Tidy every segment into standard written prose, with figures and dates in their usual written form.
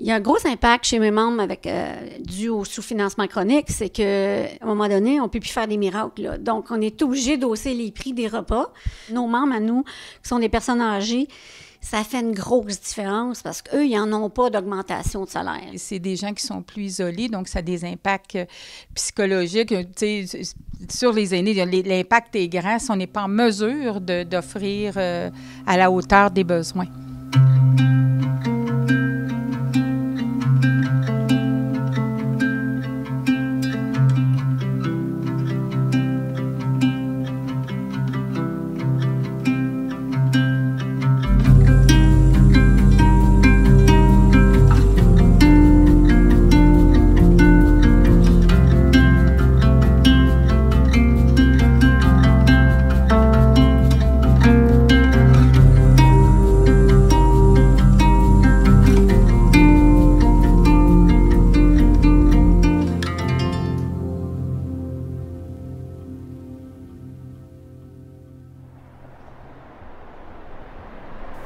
Il y a un gros impact chez mes membres dû au sous-financement chronique, c'est qu'à un moment donné, on ne peut plus faire des miracles, là. Donc, on est obligé d'hausser les prix des repas. Nos membres, à nous, qui sont des personnes âgées, ça fait une grosse différence parce qu'eux, ils n'en ont pas d'augmentation de salaire. C'est des gens qui sont plus isolés, donc ça a des impacts psychologiques. Tu sais, sur les aînés, l'impact est grand si on n'est pas en mesure d'offrir à la hauteur des besoins.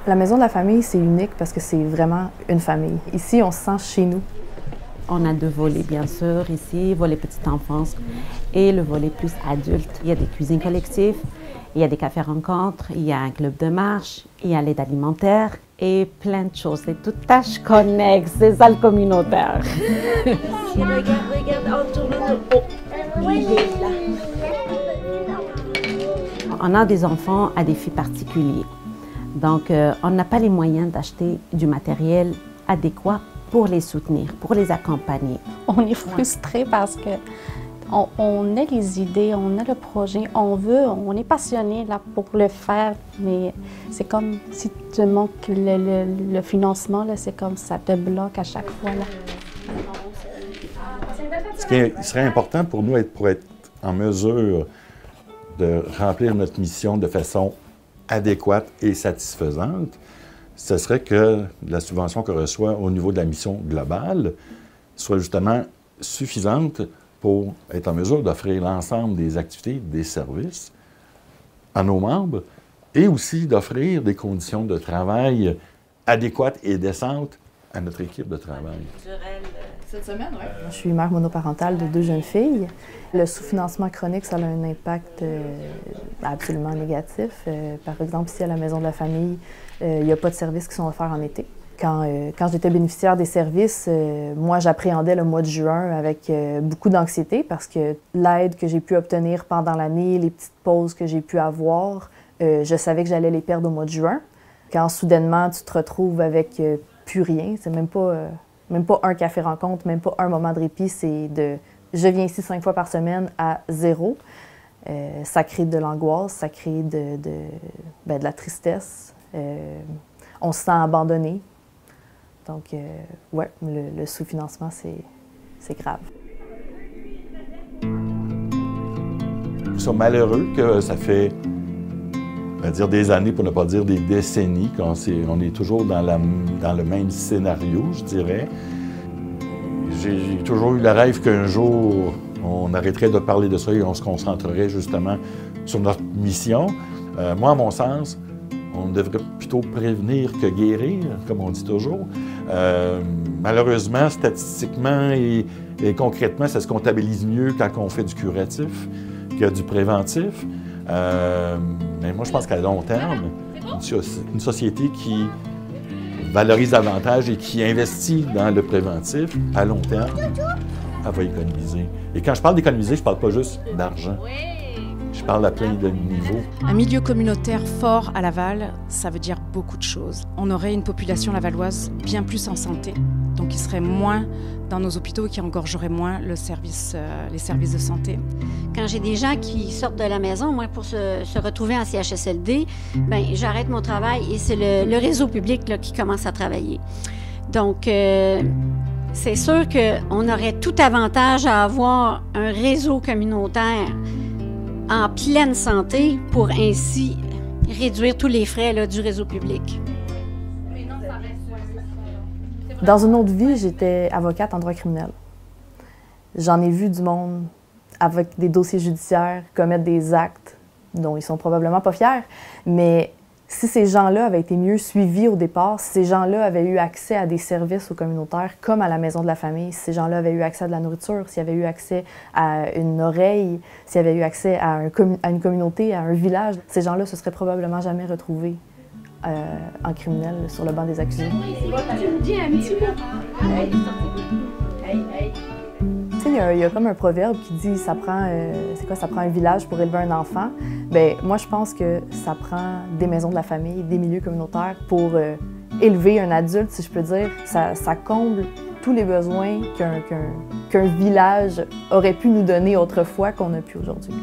La maison de la famille, c'est unique parce que c'est vraiment une famille. Ici, on se sent chez nous. On a 2 volets, bien sûr, ici, volet petite enfance et le volet plus adulte. Il y a des cuisines collectives, il y a des cafés rencontres, il y a un club de marche, il y a l'aide alimentaire et plein de choses. C'est toutes tâches connexes, c'est ça le communautaire. Regarde, entoure-le. Oh, il est là. On a des enfants à défis particuliers. Donc, on n'a pas les moyens d'acheter du matériel adéquat pour les soutenir, pour les accompagner. On est frustrés parce que on a les idées, on a le projet, on est passionné là, pour le faire, mais c'est comme si tu manques le financement, là, c'est comme ça te bloque à chaque fois. Là. Ce qui serait important pour nous, pour être en mesure de remplir notre mission de façon adéquate et satisfaisante, ce serait que la subvention qu'on reçoit au niveau de la mission globale soit justement suffisante pour être en mesure d'offrir l'ensemble des activités, des services à nos membres et aussi d'offrir des conditions de travail adéquates et décentes à notre équipe de travail. Cette semaine, oui. Je suis mère monoparentale de 2 jeunes filles. Le sous-financement chronique, ça a un impact absolument négatif. Par exemple, ici à la maison de la famille, il n'y a pas de services qui sont offerts en été. Quand j'étais bénéficiaire des services, moi, j'appréhendais le mois de juin avec beaucoup d'anxiété parce que l'aide que j'ai pu obtenir pendant l'année, les petites pauses que j'ai pu avoir, je savais que j'allais les perdre au mois de juin. Quand soudainement, tu te retrouves avec plus rien, c'est même pas un café rencontre, même pas un moment de répit, c'est de « je viens ici 5 fois par semaine » à 0. Ça crée de l'angoisse, ça crée de la tristesse. On se sent abandonné. Donc, ouais, le sous-financement, c'est grave. Nous sommes malheureux que ça fait, on va dire des années, pour ne pas dire des décennies, on est toujours dans le même scénario, je dirais. J'ai toujours eu le rêve qu'un jour, on arrêterait de parler de ça et on se concentrerait justement sur notre mission. Moi, à mon sens, on devrait plutôt prévenir que guérir, comme on dit toujours. Malheureusement, statistiquement et concrètement, ça se comptabilise mieux quand on fait du curatif que du préventif. Mais moi, je pense qu'à long terme, une société qui valorise davantage et qui investit dans le préventif, à long terme, elle va économiser. Et quand je parle d'économiser, je ne parle pas juste d'argent. Je parle à plein de niveaux. Un milieu communautaire fort à Laval, ça veut dire beaucoup de choses. On aurait une population lavalloise bien plus en santé, donc il serait moins dans nos hôpitaux et qui engorgerait moins les services de santé. Quand j'ai des gens qui sortent de la maison, moi, pour se retrouver en CHSLD, bien, j'arrête mon travail et c'est le réseau public là, qui commence à travailler. Donc, c'est sûr qu'on aurait tout avantage à avoir un réseau communautaire en pleine santé pour ainsi réduire tous les frais là, du réseau public. Dans une autre vie, j'étais avocate en droit criminel. J'en ai vu du monde avec des dossiers judiciaires commettre des actes dont ils sont probablement pas fiers, mais Si ces gens-là avaient été mieux suivis au départ, si ces gens-là avaient eu accès à des services aux communautaires comme à la maison de la famille, si ces gens-là avaient eu accès à de la nourriture, s'ils avaient eu accès à une oreille, s'ils avaient eu accès à une communauté, à un village, ces gens-là se seraient probablement jamais retrouvés en criminel sur le banc des accusés. Il y a comme un proverbe qui dit ça prend un village pour élever un enfant. Bien, moi, je pense que ça prend des maisons de la famille, des milieux communautaires pour élever un adulte, si je peux dire. Ça comble tous les besoins qu'un village aurait pu nous donner autrefois qu'on n'a plus aujourd'hui.